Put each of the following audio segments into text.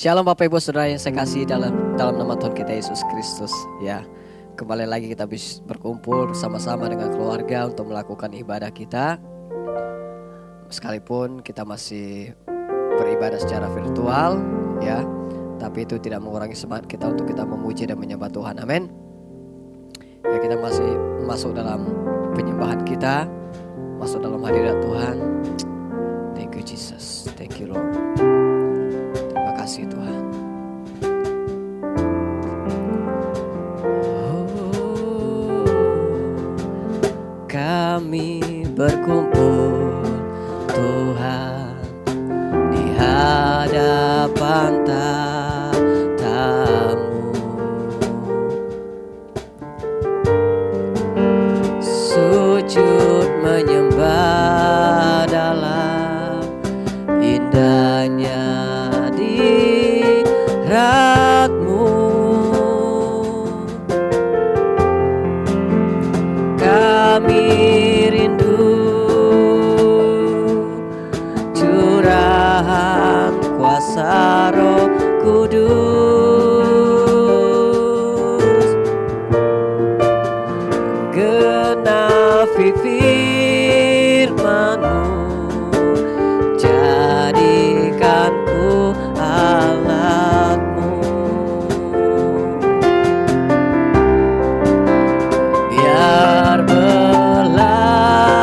Shalom Bapak Ibu Saudara yang saya kasih dalam nama Tuhan kita Yesus Kristus. Ya, kembali lagi kita bisa berkumpul bersama-sama dengan keluarga untuk melakukan ibadah kita. Sekalipun kita masih beribadah secara virtual, ya, tapi itu tidak mengurangi semangat kita untuk kita memuji dan menyembah Tuhan. Amin. Ya, kita masih masuk dalam penyembahan kita, masuk dalam hadirat Tuhan. Thank you Jesus, thank you Lord. Terima kasih Tuhan. Kami berkumpul Tuhan di hadapan tatamu, sujud menyembah dalam indahnya hadirat-Mu. Kami rindu curahan kuasa Roh Kudus, genapi firman-Mu, jadikanku alat-Mu. Biar belah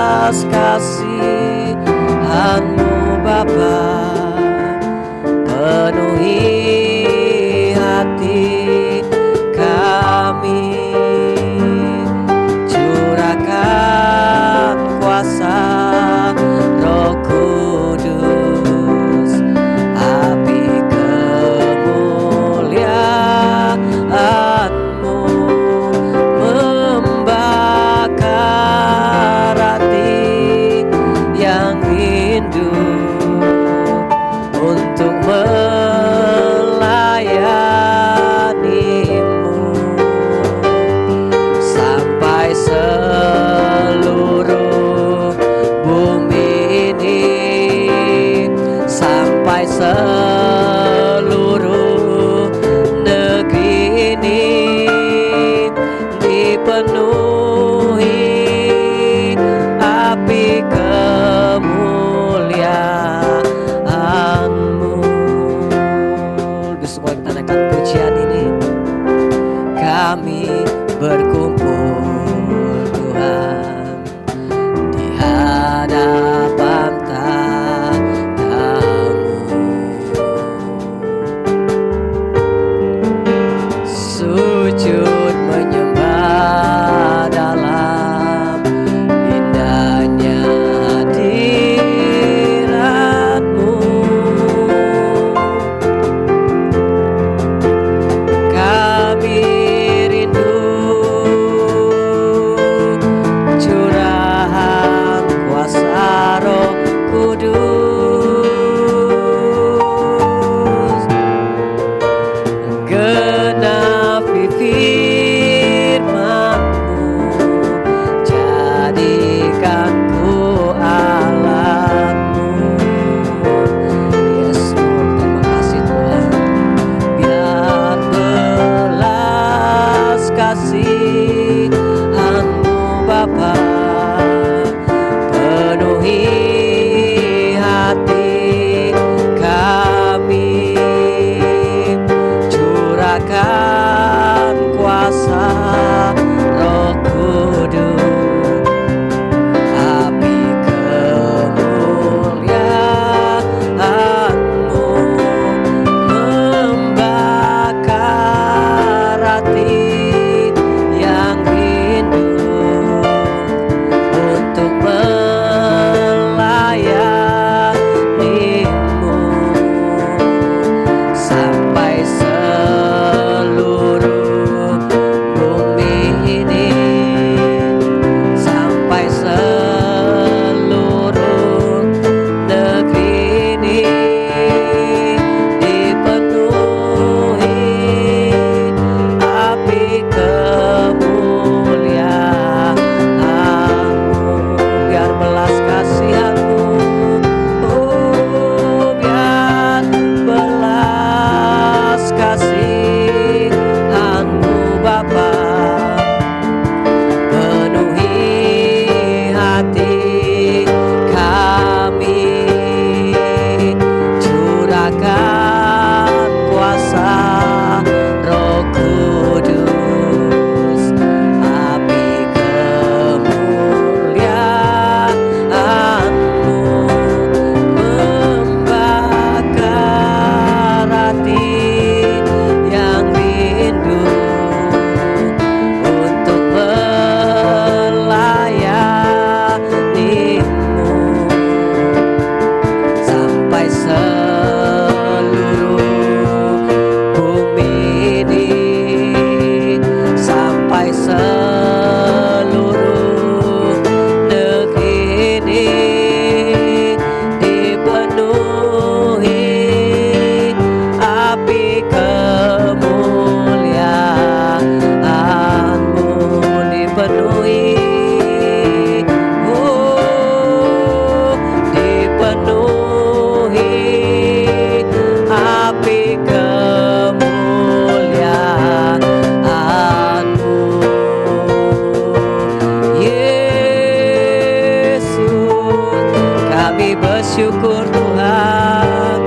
syukur Tuhan,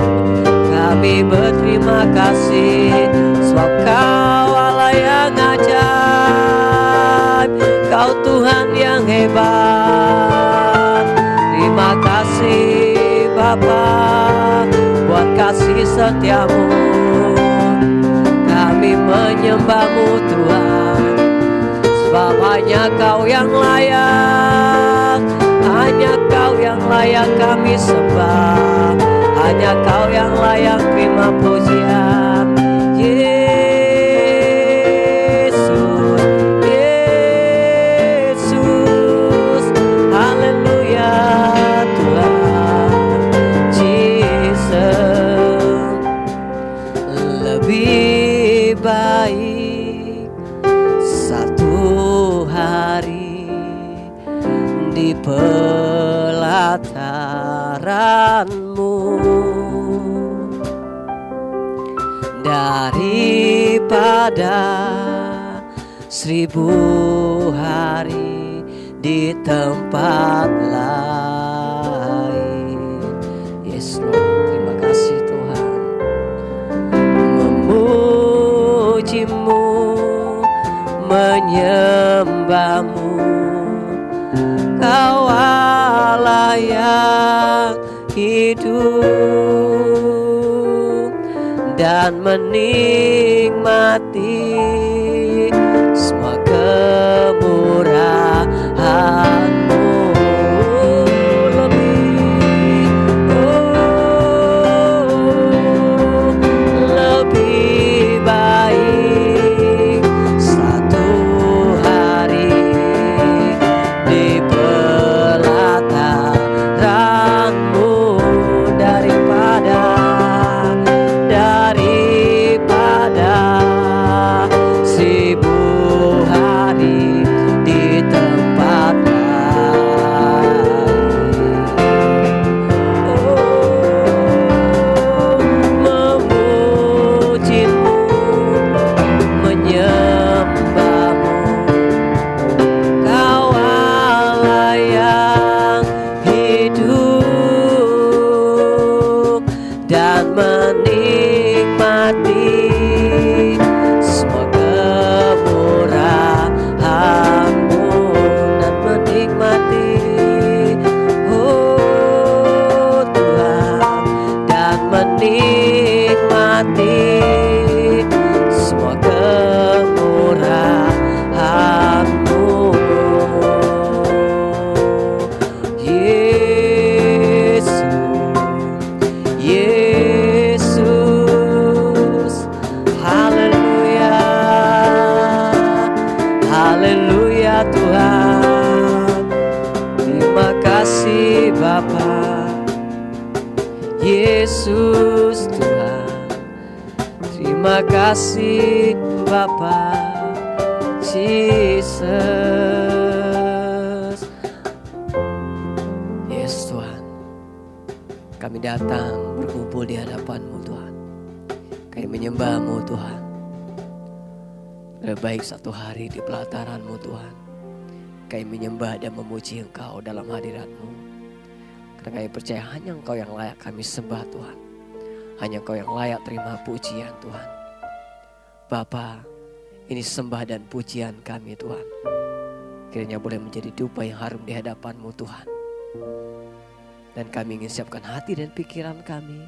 kami berterima kasih, sebab Kau Allah yang ajaib, Kau Tuhan yang hebat. Terima kasih Bapa buat kasih setiamu, kami menyembah-Mu Tuhan, sebab hanya Kau yang layak, hanya Kau yang layak kami sembah, hanya Kau yang layak terima pujian. Yesus, Yesus, haleluya Tuhan. Jesus, lebih baik satu hari di pelataran-Mu daripada 1000 hari di tempat lain. Yes Lord, terima kasih Tuhan. Memuji-Mu, menyembah-Mu, Kau Allah yang hidup, dan menikmati semua kemurahan-Mu. Lebih baik satu hari di pelataran-Mu daripada 1000 hari di tempat lain. Memuji-Mu, menyembah-Mu, Kau Allah yang hidup, dan menikmati semua kemurahan-Mu, dan menikmati, oh Tuhan, dan menikmati semua kemurahan-Mu. Yesus, Yesus, haleluya, haleluya Tuhan. Terima kasih Bapa. Yesus Tuhan, terima kasih Bapa. Jesus, yes Tuhan, kami datang berkumpul di hadapan-Mu Tuhan, kami menyembah-Mu Tuhan. Lebih baik satu hari di pelataran-Mu Tuhan, kami menyembah dan memuji Engkau dalam hadirat-Mu, karena kami percaya hanya Engkau yang layak kami sembah Tuhan, hanya Engkau yang layak terima pujian Tuhan. Bapa, ini sembah dan pujian kami Tuhan, kiranya boleh menjadi dupa yang harum di hadapan-Mu Tuhan. Dan kami ingin siapkan hati dan pikiran kami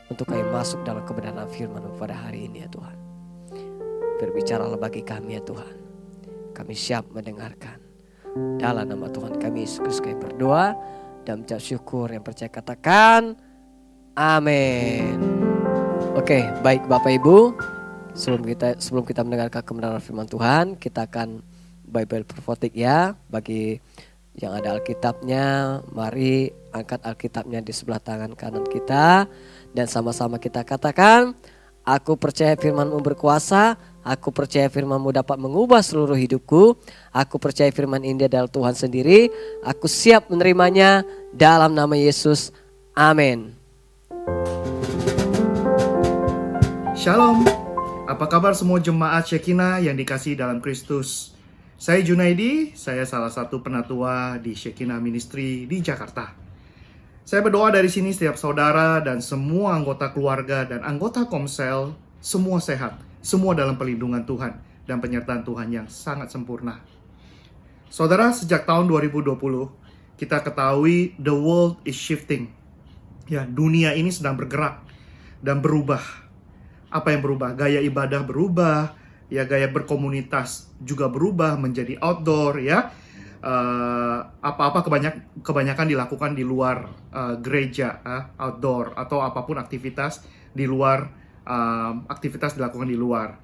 untuk kami masuk dalam kebenaran firman-Mu pada hari ini ya Tuhan. Berbicaralah bagi kami ya Tuhan, kami siap mendengarkan. Dalam nama Tuhan kami Yesus Kristus kami berdoa dan mengucap syukur, yang percaya katakan amin. Oke, baik Bapak Ibu, sebelum kita mendengarkan kebenaran firman Tuhan, kita akan Bible Prophetic ya. Bagi yang ada Alkitabnya, mari angkat Alkitabnya di sebelah tangan kanan kita, dan sama-sama kita katakan, aku percaya firman-Mu berkuasa, aku percaya firman-Mu dapat mengubah seluruh hidupku, aku percaya firman ini adalah Tuhan sendiri, aku siap menerimanya dalam nama Yesus, amin. Shalom, apa kabar semua jemaat Shekinah yang dikasihi dalam Kristus? Saya Junaidi, saya salah satu penatua di Shekinah Ministry di Jakarta. Saya berdoa dari sini setiap saudara dan semua anggota keluarga dan anggota Komsel, semua sehat, semua dalam perlindungan Tuhan dan penyertaan Tuhan yang sangat sempurna. Saudara, sejak tahun 2020, kita ketahui the world is shifting. Ya, dunia ini sedang bergerak dan berubah. Apa yang berubah? Gaya ibadah berubah, ya, gaya berkomunitas juga berubah menjadi outdoor, ya. Apa-apa kebanyakan dilakukan di luar gereja, outdoor, atau apapun aktivitas di luar, aktivitas dilakukan di luar.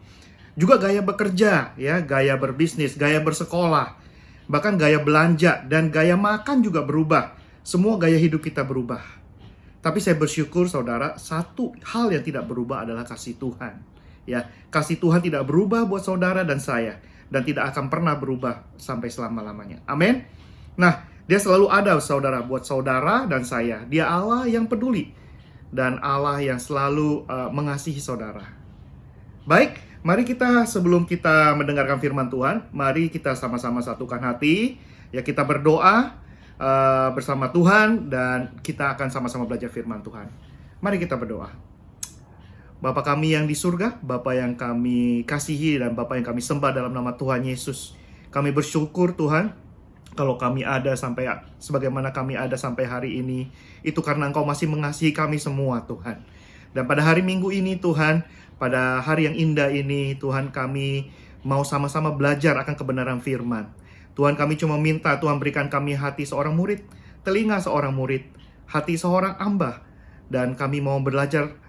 Juga gaya bekerja, ya, gaya berbisnis, gaya bersekolah, bahkan gaya belanja dan gaya makan juga berubah. Semua gaya hidup kita berubah. Tapi saya bersyukur saudara, satu hal yang tidak berubah adalah kasih Tuhan. Ya, kasih Tuhan tidak berubah buat saudara dan saya, dan tidak akan pernah berubah sampai selama-lamanya. Amin. Nah, dia selalu ada saudara, buat saudara dan saya. Dia Allah yang peduli dan Allah yang selalu mengasihi saudara. Baik, mari kita sebelum kita mendengarkan firman Tuhan, mari kita sama-sama satukan hati. Ya, kita berdoa bersama Tuhan dan kita akan sama-sama belajar firman Tuhan. Mari kita berdoa. Bapa kami yang di surga, Bapa yang kami kasihi dan Bapa yang kami sembah dalam nama Tuhan Yesus. Kami bersyukur Tuhan, kalau kami ada sebagaimana kami ada sampai hari ini, itu karena Engkau masih mengasihi kami semua Tuhan. Dan pada hari Minggu ini Tuhan, pada hari yang indah ini Tuhan, kami mau sama-sama belajar akan kebenaran firman. Tuhan, kami cuma minta Tuhan berikan kami hati seorang murid, telinga seorang murid, hati seorang hamba. Dan kami mau belajar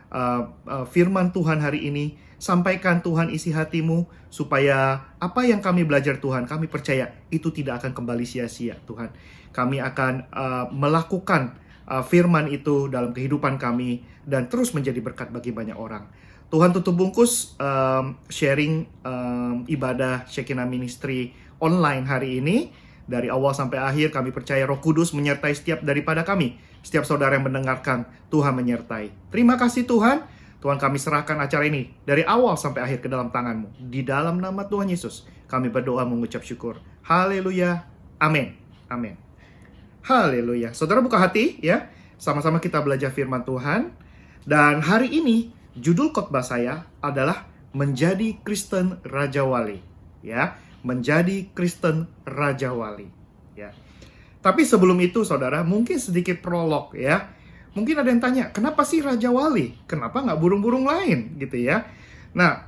firman Tuhan hari ini. Sampaikan Tuhan isi hatimu, supaya apa yang kami belajar Tuhan, kami percaya itu tidak akan kembali sia-sia Tuhan. Kami akan melakukan firman itu dalam kehidupan kami dan terus menjadi berkat bagi banyak orang. Tuhan, tutup bungkus sharing ibadah Shekinah Ministry online hari ini. Dari awal sampai akhir kami percaya Roh Kudus menyertai setiap daripada kami. Setiap saudara yang mendengarkan, Tuhan menyertai. Terima kasih Tuhan. Tuhan, kami serahkan acara ini dari awal sampai akhir ke dalam tangan-Mu. Di dalam nama Tuhan Yesus, kami berdoa mengucap syukur. Haleluya. Amin. Amin. Haleluya. Saudara buka hati ya. Sama-sama kita belajar firman Tuhan. Dan hari ini, judul khotbah saya adalah Menjadi Kristen Raja Wali. Ya. Menjadi Kristen Raja Wali, ya. Tapi sebelum itu saudara, mungkin sedikit prolog ya. Mungkin ada yang tanya, kenapa sih Raja Wali? Kenapa nggak burung-burung lain gitu ya? Nah,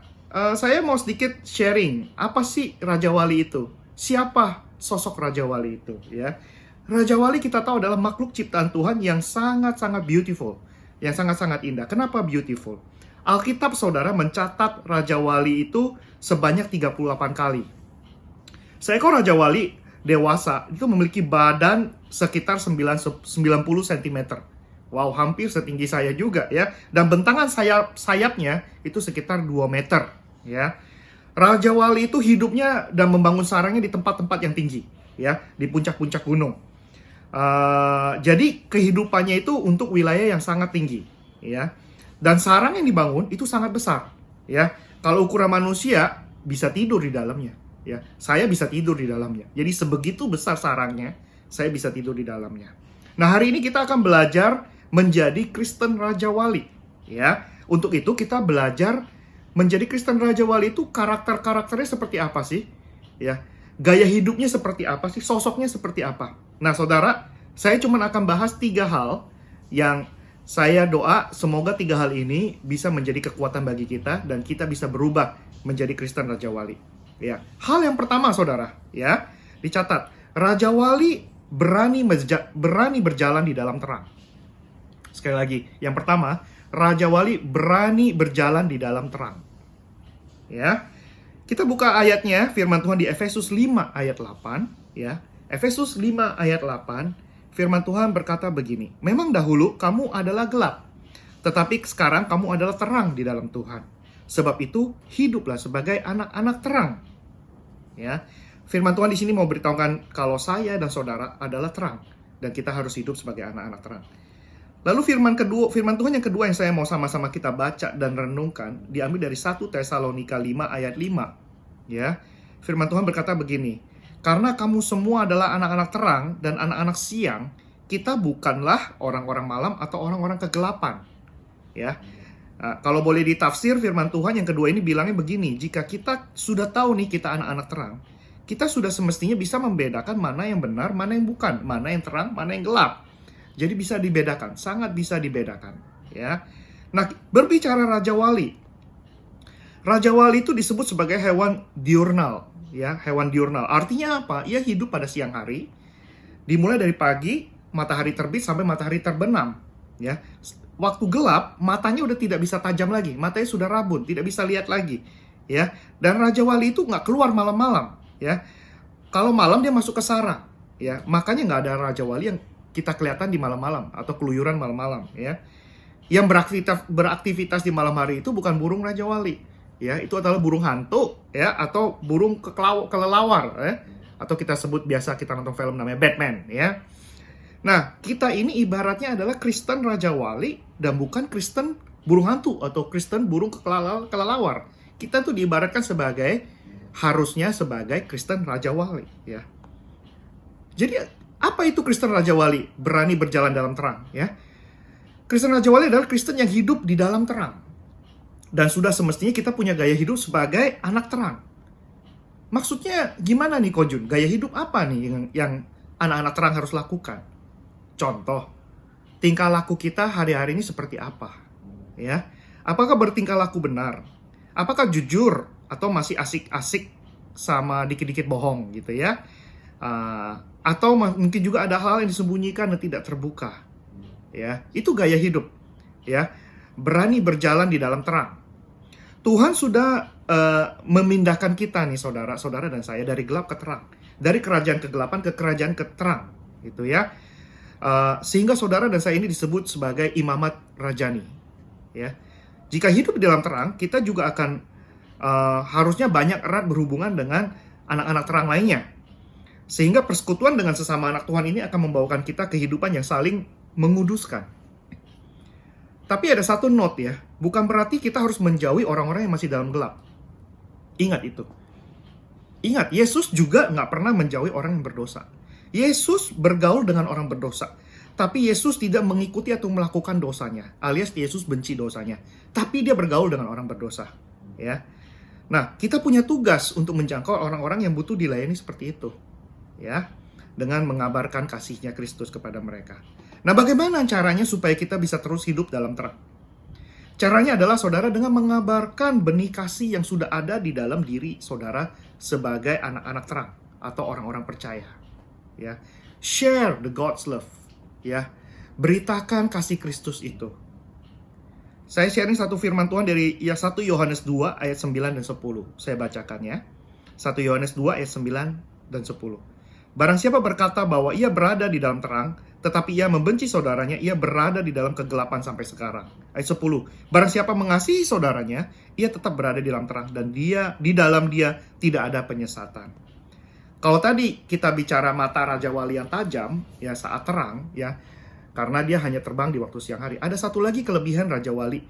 saya mau sedikit sharing, apa sih Raja Wali itu? Siapa sosok Raja Wali itu ya? Raja Wali kita tahu adalah makhluk ciptaan Tuhan yang sangat-sangat beautiful, yang sangat-sangat indah. Kenapa beautiful? Alkitab saudara mencatat Raja Wali itu sebanyak 38 kali. Seekor Raja Wali dewasa itu memiliki badan sekitar 90 cm. Wow, hampir setinggi saya juga ya. Dan bentangan sayapnya itu sekitar 2 meter ya. Raja Wali itu hidupnya dan membangun sarangnya di tempat-tempat yang tinggi ya, di puncak-puncak gunung. Jadi kehidupannya itu untuk wilayah yang sangat tinggi ya. Dan sarang yang dibangun itu sangat besar ya. Kalau ukuran manusia bisa tidur di dalamnya. Ya, saya bisa tidur di dalamnya. Jadi sebegitu besar sarangnya, saya bisa tidur di dalamnya. Nah, hari ini kita akan belajar menjadi Kristen Raja Wali. Ya, untuk itu kita belajar menjadi Kristen Raja Wali itu karakter-karakternya seperti apa sih? Ya, gaya hidupnya seperti apa sih? Sosoknya seperti apa? Nah, saudara, saya cuma akan bahas 3 hal yang saya doa semoga 3 hal ini bisa menjadi kekuatan bagi kita dan kita bisa berubah menjadi Kristen Raja Wali. Ya, hal yang pertama saudara, ya, dicatat, Raja Wali berani berjalan di dalam terang. Sekali lagi, yang pertama, Raja Wali berani berjalan di dalam terang. Ya, kita buka ayatnya, firman Tuhan di Efesus 5 ayat 8, ya. Efesus 5 ayat 8, firman Tuhan berkata begini, memang dahulu kamu adalah gelap, tetapi sekarang kamu adalah terang di dalam Tuhan. Sebab itu, hiduplah sebagai anak-anak terang. Ya, firman Tuhan di sini mau beritahukan kalau saya dan saudara adalah terang dan kita harus hidup sebagai anak-anak terang. Lalu firman Tuhan yang kedua yang saya mau sama-sama kita baca dan renungkan diambil dari 1 Tesalonika 5 ayat 5. Ya, firman Tuhan berkata begini, karena kamu semua adalah anak-anak terang dan anak-anak siang, kita bukanlah orang-orang malam atau orang-orang kegelapan. Ya. Kalau boleh ditafsir firman Tuhan yang kedua ini bilangnya begini, jika kita sudah tahu nih kita anak-anak terang, kita sudah semestinya bisa membedakan mana yang benar, mana yang bukan, mana yang terang, mana yang gelap. Jadi bisa dibedakan, sangat bisa dibedakan, ya. Nah, berbicara Raja Wali. Raja Wali itu disebut sebagai hewan diurnal, ya, hewan diurnal. Artinya apa? Ia hidup pada siang hari, dimulai dari pagi, matahari terbit sampai matahari terbenam, ya. Waktu gelap, matanya udah tidak bisa tajam lagi, matanya sudah rabun, tidak bisa lihat lagi, ya. Dan Raja Wali itu nggak keluar malam-malam, ya. Kalau malam dia masuk ke sarang, ya. Makanya nggak ada Raja Wali yang kita kelihatan di malam-malam atau keluyuran malam-malam, ya. Yang beraktivitas di malam hari itu bukan burung Raja Wali, ya. Itu adalah burung hantu, ya, atau burung kelelawar, ya. Atau kita sebut biasa kita nonton film namanya Batman, ya. Nah, kita ini ibaratnya adalah Kristen Raja Wali dan bukan Kristen burung hantu atau Kristen burung kelelawar. Kita tuh diibaratkan harusnya sebagai Kristen Raja Wali, ya. Jadi apa itu Kristen Raja Wali? Berani berjalan dalam terang, ya. Kristen Raja Wali adalah Kristen yang hidup di dalam terang. Dan sudah semestinya kita punya gaya hidup sebagai anak terang. Maksudnya gimana nih Ko Jun? Gaya hidup apa nih yang anak-anak terang harus lakukan? Contoh, tingkah laku kita hari-hari ini seperti apa? Ya, apakah bertingkah laku benar? Apakah jujur atau masih asik-asik sama dikit-dikit bohong gitu ya? Atau mungkin juga ada hal yang disembunyikan dan tidak terbuka. Ya, itu gaya hidup. Ya, berani berjalan di dalam terang. Tuhan sudah memindahkan kita nih saudara-saudara dan saya dari gelap ke terang, dari kerajaan kegelapan ke kerajaan terang, gitu ya. Sehingga saudara dan saya ini disebut sebagai imamat rajani, ya. Jika hidup di dalam terang, kita juga akan harusnya banyak erat berhubungan dengan anak-anak terang lainnya, sehingga persekutuan dengan sesama anak Tuhan ini akan membawakan kita kehidupan yang saling menguduskan. Tapi ada satu note ya, bukan berarti kita harus menjauhi orang-orang yang masih dalam gelap. Ingat itu. Ingat, Yesus juga nggak pernah menjauhi orang yang berdosa. Yesus bergaul dengan orang berdosa. Tapi Yesus tidak mengikuti atau melakukan dosanya. Alias Yesus benci dosanya. Tapi dia bergaul dengan orang berdosa. Ya. Nah, kita punya tugas untuk menjangkau orang-orang yang butuh dilayani seperti itu. Ya. Dengan mengabarkan kasih-Nya Kristus kepada mereka. Nah, bagaimana caranya supaya kita bisa terus hidup dalam terang? Caranya adalah saudara dengan mengabarkan benih kasih yang sudah ada di dalam diri saudara sebagai anak-anak terang atau orang-orang percaya. Ya, share the God's love, ya, beritakan kasih Kristus itu. Saya sharing satu firman Tuhan dari 1 Yohanes 2 ayat 9 dan 10. Saya bacakan ya. 1 Yohanes 2 ayat 9 dan 10. Barang siapa berkata bahwa ia berada di dalam terang, tetapi ia membenci saudaranya, ia berada di dalam kegelapan sampai sekarang. Ayat 10. Barang siapa mengasihi saudaranya, ia tetap berada di dalam terang, dan di dalam dia tidak ada penyesatan. Kalau tadi kita bicara mata Raja Wali yang tajam, ya saat terang, ya, karena dia hanya terbang di waktu siang hari. Ada satu lagi kelebihan Raja Wali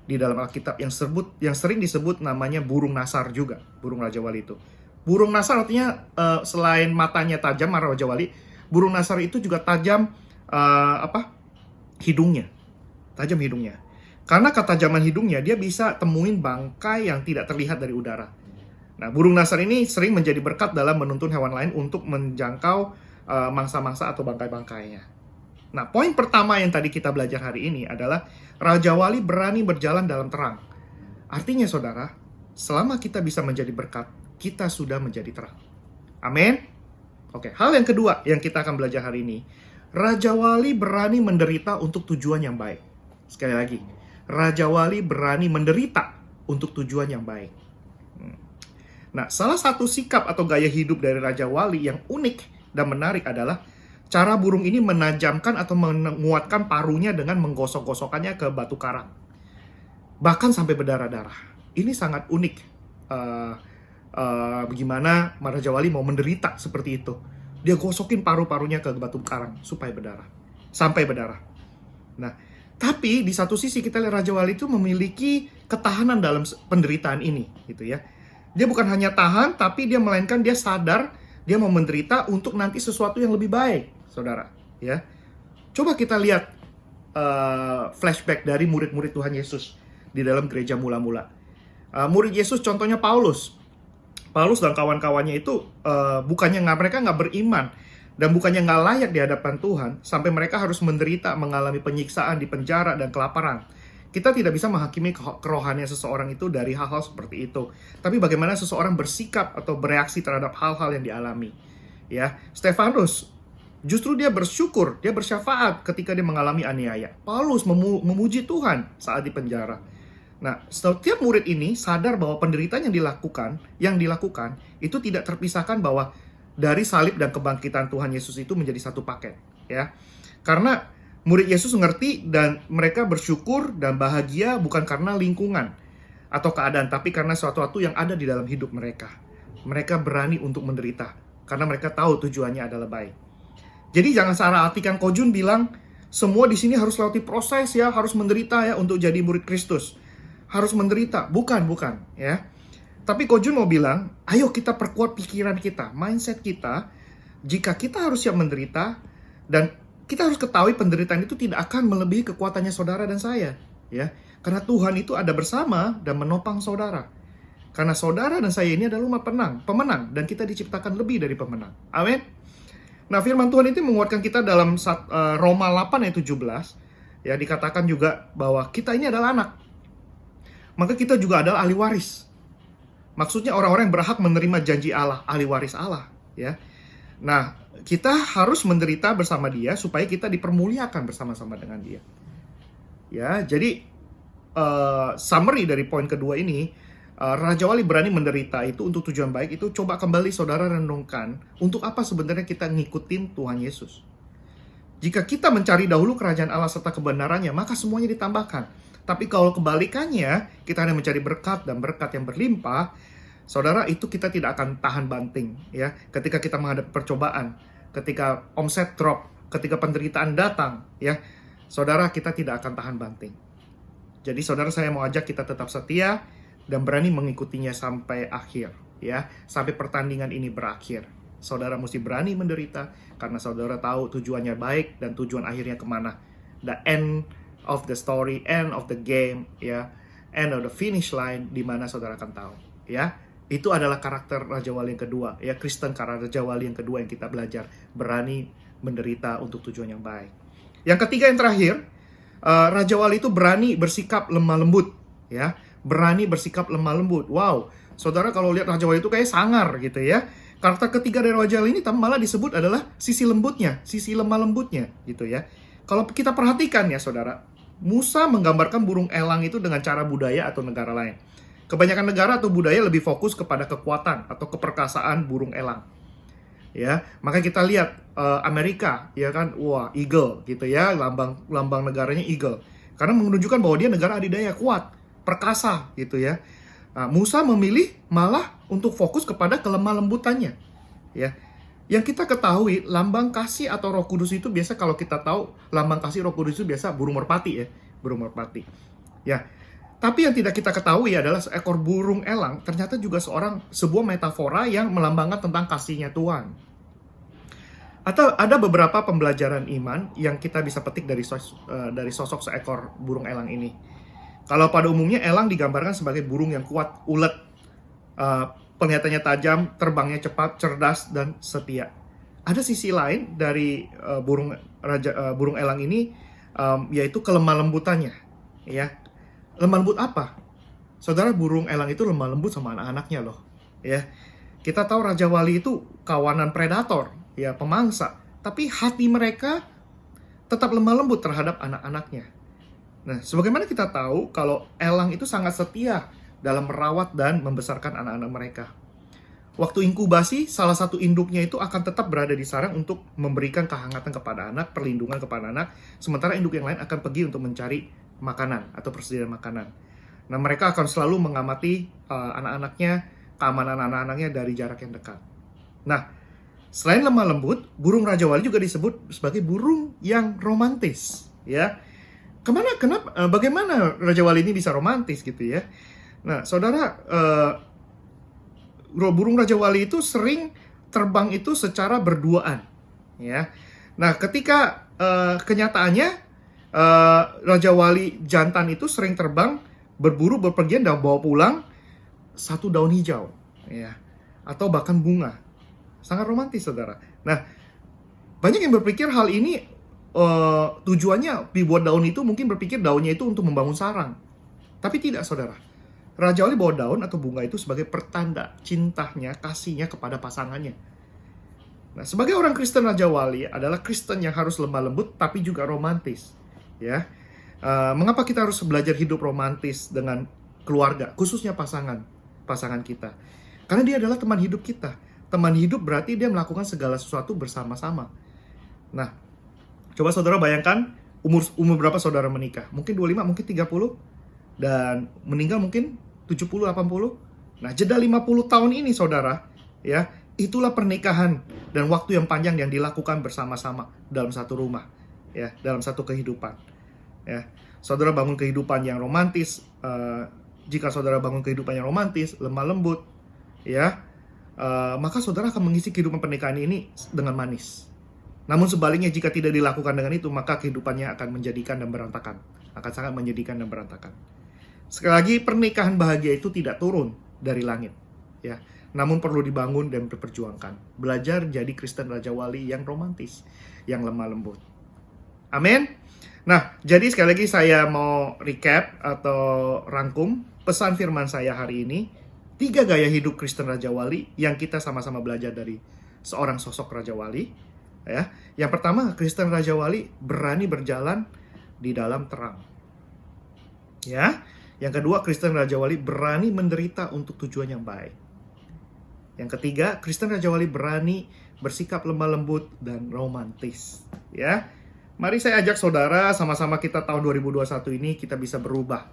di dalam Alkitab yang sering disebut namanya burung nasar juga, burung Raja Wali itu. Burung nasar artinya selain matanya tajam, Raja Wali, burung nasar itu juga tajam hidungnya, tajam hidungnya. Karena ketajaman hidungnya dia bisa temuin bangkai yang tidak terlihat dari udara. Nah, burung nasar ini sering menjadi berkat dalam menuntun hewan lain untuk menjangkau mangsa-mangsa atau bangkai-bangkainya. Nah, poin pertama yang tadi kita belajar hari ini adalah Raja Wali berani berjalan dalam terang. Artinya saudara, selama kita bisa menjadi berkat, kita sudah menjadi terang. Amin. Oke, hal yang kedua yang kita akan belajar hari ini, Raja Wali berani menderita untuk tujuan yang baik. Sekali lagi, Raja Wali berani menderita untuk tujuan yang baik. Nah, salah satu sikap atau gaya hidup dari Raja Wali yang unik dan menarik adalah cara burung ini menajamkan atau menguatkan paruhnya dengan menggosok-gosokkannya ke batu karang. Bahkan sampai berdarah-darah. Ini sangat unik. Bagaimana Raja Wali mau menderita seperti itu. Dia gosokin paru-parunya ke batu karang supaya berdarah. Sampai berdarah. Nah, tapi di satu sisi kita lihat Raja Wali itu memiliki ketahanan dalam penderitaan ini, gitu ya. Dia bukan hanya tahan, tapi dia melainkan dia sadar dia mau menderita untuk nanti sesuatu yang lebih baik, saudara. Ya, Coba kita lihat flashback dari murid-murid Tuhan Yesus di dalam gereja mula-mula. Murid Yesus contohnya Paulus. Paulus dan kawan-kawannya itu mereka nggak beriman dan bukannya nggak layak di hadapan Tuhan sampai mereka harus menderita, mengalami penyiksaan di penjara dan kelaparan. Kita tidak bisa menghakimi kerohanian seseorang itu dari hal-hal seperti itu. Tapi bagaimana seseorang bersikap atau bereaksi terhadap hal-hal yang dialami. Ya, Stefanus justru dia bersyukur, dia bersyafaat ketika dia mengalami aniaya. Paulus memuji Tuhan saat di penjara. Nah, setiap murid ini sadar bahwa penderitaan yang dilakukan itu tidak terpisahkan bahwa dari salib dan kebangkitan Tuhan Yesus itu menjadi satu paket, ya. Karena murid Yesus mengerti dan mereka bersyukur dan bahagia bukan karena lingkungan atau keadaan, tapi karena sesuatu yang ada di dalam hidup mereka. Mereka berani untuk menderita karena mereka tahu tujuannya adalah baik. Jadi jangan salah artikan Kojun bilang semua di sini harus lewati proses ya, harus menderita ya untuk jadi murid Kristus. Harus menderita, bukan ya. Tapi Kojun mau bilang, ayo kita perkuat pikiran kita, mindset kita. Jika kita harus siap menderita, dan kita harus ketahui penderitaan itu tidak akan melebihi kekuatannya saudara dan saya, ya. Karena Tuhan itu ada bersama dan menopang saudara. Karena saudara dan saya ini adalah umat pemenang, dan kita diciptakan lebih dari pemenang. Amin. Nah, firman Tuhan itu menguatkan kita dalam Roma 8 ayat 17, ya, dikatakan juga bahwa kita ini adalah anak. Maka kita juga adalah ahli waris. Maksudnya orang-orang yang berhak menerima janji Allah, ahli waris Allah, ya. Nah, kita harus menderita bersama Dia supaya kita dipermuliakan bersama-sama dengan Dia. Ya, jadi summary dari poin kedua ini, Raja Wali berani menderita itu untuk tujuan baik itu. Coba kembali saudara renungkan, untuk apa sebenarnya kita ngikutin Tuhan Yesus? Jika kita mencari dahulu kerajaan Allah serta kebenarannya, maka semuanya ditambahkan. Tapi kalau kebalikannya, kita hanya mencari berkat dan berkat yang berlimpah, saudara, itu kita tidak akan tahan banting, ya. Ketika kita menghadapi percobaan, ketika omset drop, ketika penderitaan datang, ya, saudara, kita tidak akan tahan banting. Jadi saudara, saya mau ajak kita tetap setia dan berani mengikutinya sampai akhir, ya, sampai pertandingan ini berakhir. Saudara mesti berani menderita karena saudara tahu tujuannya baik dan tujuan akhirnya kemana. The end of the story, end of the game, ya, end of the finish line, di mana saudara akan tahu, ya. Itu adalah karakter Raja Wali yang kedua, ya, Kristen karakter Raja Wali yang kedua yang kita belajar, berani menderita untuk tujuan yang baik. Yang ketiga, yang terakhir, Raja Wali itu berani bersikap lemah lembut, ya, berani bersikap lemah lembut. Wow, saudara kalau lihat Raja Wali itu kayak sangar gitu, ya. Karakter ketiga dari Raja Wali ini malah disebut adalah sisi lembutnya, sisi lemah lembutnya, gitu ya. Kalau kita perhatikan ya saudara, Musa menggambarkan burung elang itu dengan cara budaya atau negara lain. Kebanyakan negara atau budaya lebih fokus kepada kekuatan atau keperkasaan burung elang. Ya, maka kita lihat Amerika, ya kan, wah, eagle gitu ya, lambang negaranya eagle. Karena menunjukkan bahwa dia negara adidaya kuat, perkasa gitu ya. Musa memilih malah untuk fokus kepada kelemah lembutannya. Ya. Yang kita ketahui, lambang kasih atau Roh Kudus itu biasa, kalau kita tahu lambang kasih Roh Kudus itu biasa burung merpati ya, burung merpati. Ya. Tapi yang tidak kita ketahui adalah seekor burung elang ternyata juga sebuah metafora yang melambangkan tentang kasihnya Tuhan. Atau ada beberapa pembelajaran iman yang kita bisa petik dari sosok seekor burung elang ini. Kalau pada umumnya elang digambarkan sebagai burung yang kuat, ulet, penglihatannya tajam, terbangnya cepat, cerdas, dan setia. Ada sisi lain dari burung elang ini, yaitu kelemah lembutannya. Ya, lemah lembut apa? Saudara, burung elang itu lemah lembut sama anak-anaknya loh. Ya, kita tahu Raja Wali itu kawanan predator, ya, pemangsa. Tapi hati mereka tetap lemah lembut terhadap anak-anaknya. Nah, sebagaimana kita tahu kalau elang itu sangat setia dalam merawat dan membesarkan anak-anak mereka. Waktu inkubasi, salah satu induknya itu akan tetap berada di sarang untuk memberikan kehangatan kepada anak, perlindungan kepada anak, sementara induk yang lain akan pergi untuk mencari makanan atau persediaan makanan. Nah, mereka akan selalu mengamati anak-anaknya, keamanan anak-anaknya dari jarak yang dekat. Nah, selain lemah lembut, burung Raja Wali juga disebut sebagai burung yang romantis, ya. Bagaimana Raja Wali ini bisa romantis gitu ya? Nah, saudara, burung Raja Wali itu sering terbang itu secara berduaan, ya. Nah, ketika kenyataannya Raja Wali jantan itu sering terbang, berburu, berpergian, dan bawa pulang satu daun hijau, ya, atau bahkan bunga. Sangat romantis, saudara. Nah, banyak yang berpikir hal ini tujuannya dibuat daun itu, mungkin berpikir daunnya itu untuk membangun sarang. Tapi tidak, saudara. Raja Wali bawa daun atau bunga itu sebagai pertanda cintanya, kasihnya kepada pasangannya. Nah, sebagai orang Kristen, Raja Wali adalah Kristen yang harus lemah lembut tapi juga romantis. Ya, mengapa kita harus belajar hidup romantis dengan keluarga, khususnya pasangan kita? Karena dia adalah teman hidup kita. Teman hidup berarti dia melakukan segala sesuatu bersama-sama. Nah, coba saudara bayangkan umur berapa saudara menikah? Mungkin 25, mungkin 30, dan meninggal mungkin 70, 80. Nah, jeda 50 tahun ini, saudara, ya, itulah pernikahan dan waktu yang panjang yang dilakukan bersama-sama dalam satu rumah, ya, dalam satu kehidupan. Ya, saudara bangun kehidupan yang romantis. Jika saudara bangun kehidupan yang romantis, lemah lembut, ya, maka saudara akan mengisi kehidupan pernikahan ini dengan manis. Namun sebaliknya, jika tidak dilakukan dengan itu, maka kehidupannya akan menjadikan dan berantakan. Akan sangat menjadikan dan berantakan. Sekali lagi, pernikahan bahagia itu tidak turun dari langit, ya. Namun perlu dibangun dan diperjuangkan. Belajar jadi Kristen Raja Wali yang romantis, yang lemah lembut. Amin. Nah, jadi sekali lagi saya mau recap atau rangkum pesan firman saya hari ini. 3 gaya hidup Kristen Raja Wali yang kita sama-sama belajar dari seorang sosok Raja Wali. Ya, yang pertama, Kristen Raja Wali berani berjalan di dalam terang. Ya, yang kedua, Kristen Raja Wali berani menderita untuk tujuan yang baik. Yang ketiga, Kristen Raja Wali berani bersikap lemah lembut dan romantis. Ya, mari saya ajak saudara sama-sama kita tahun 2021 ini kita bisa berubah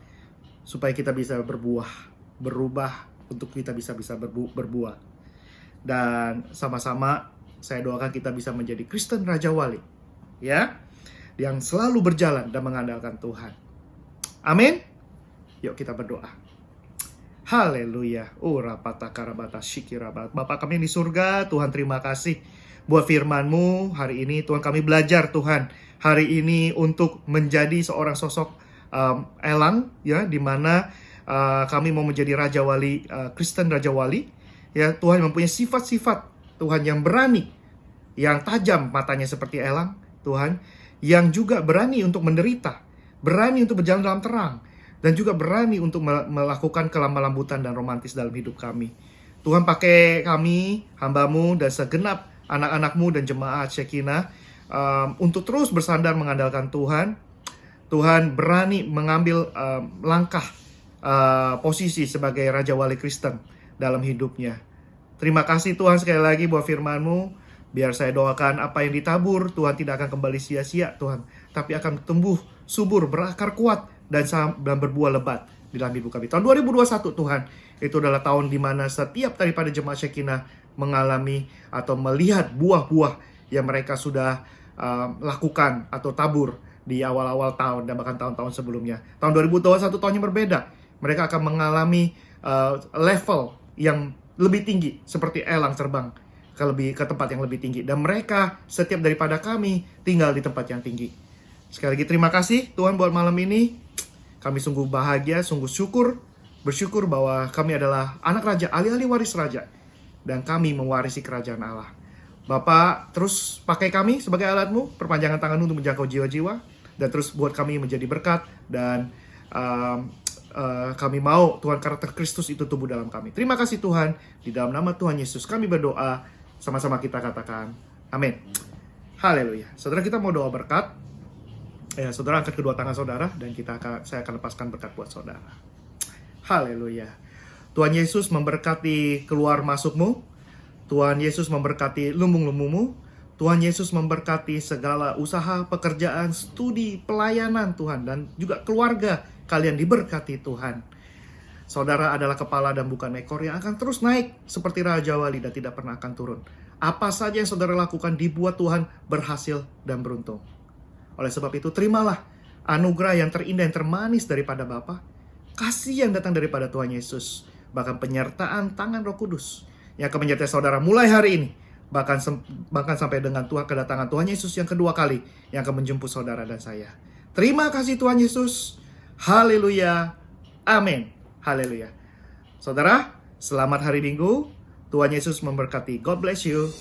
supaya kita bisa berubah untuk kita bisa berbuah. Dan sama-sama saya doakan kita bisa menjadi Kristen Raja Wali, ya, yang selalu berjalan dan mengandalkan Tuhan. Amin. Yuk kita berdoa. Haleluya. Bapak kami yang di surga, Tuhan terima kasih buat firman-Mu hari ini. Tuhan, kami belajar, Tuhan, hari ini untuk menjadi seorang sosok elang, ya, di mana kami mau menjadi Raja Wali, Kristen Raja Wali, ya. Tuhan mempunyai sifat-sifat Tuhan yang berani, yang tajam matanya seperti elang, Tuhan, yang juga berani untuk menderita, berani untuk berjalan dalam terang, dan juga berani untuk melakukan kelemah lembutan dan romantis dalam hidup kami. Tuhan, pakai kami, hamba-Mu, dan segenap anak-anak-Mu dan jemaat Shekinah untuk terus bersandar mengandalkan Tuhan. Tuhan berani mengambil langkah posisi sebagai Raja Wali Kristen dalam hidupnya. Terima kasih Tuhan sekali lagi buat firman-Mu. Biar saya doakan apa yang ditabur, Tuhan, tidak akan kembali sia-sia, Tuhan, tapi akan tumbuh subur, berakar kuat, dan berbuah lebat di dalam hidup kami. Tahun 2021, Tuhan, itu adalah tahun di mana setiap daripada jemaat Shekinah mengalami atau melihat buah-buah yang mereka sudah lakukan atau tabur di awal-awal tahun dan bahkan tahun-tahun sebelumnya. Tahun 2021 tahun yang berbeda. Mereka akan mengalami level yang lebih tinggi, seperti elang terbang ke tempat yang lebih tinggi. Dan mereka, setiap daripada kami, tinggal di tempat yang tinggi. Sekali lagi terima kasih Tuhan buat malam ini. Kami sungguh bahagia, sungguh bersyukur bahwa kami adalah anak raja, ahli-ahli waris raja. Dan kami mewarisi kerajaan Allah. Bapak, terus pakai kami sebagai alat-Mu, perpanjangan tangan-Mu untuk menjangkau jiwa-jiwa. Dan terus buat kami menjadi berkat. Dan kami mau Tuhan karakter Kristus itu tumbuh dalam kami. Terima kasih Tuhan. Di dalam nama Tuhan Yesus kami berdoa. Sama-sama kita katakan amin. Haleluya. Saudara, kita mau doa berkat. Saudara angkat kedua tangan saudara dan saya akan lepaskan berkat buat saudara. Haleluya. Tuhan Yesus memberkati keluar masukmu. Tuhan Yesus memberkati lumbung-lumbungmu. Tuhan Yesus memberkati segala usaha, pekerjaan, studi, pelayanan Tuhan, dan juga keluarga kalian diberkati Tuhan. Saudara adalah kepala dan bukan ekor yang akan terus naik seperti Raja Wali dan tidak pernah akan turun. Apa saja yang saudara lakukan dibuat Tuhan berhasil dan beruntung. Oleh sebab itu, terimalah anugerah yang terindah, yang termanis daripada Bapa, kasih yang datang daripada Tuhan Yesus, bahkan penyertaan tangan Roh Kudus yang akan menyertai saudara mulai hari ini, bahkan sampai dengan kedatangan Tuhan Yesus yang kedua kali yang akan menjemput saudara dan saya. Terima kasih Tuhan Yesus. Haleluya. Amin. Haleluya. Saudara, selamat hari Minggu. Tuhan Yesus memberkati. God bless you.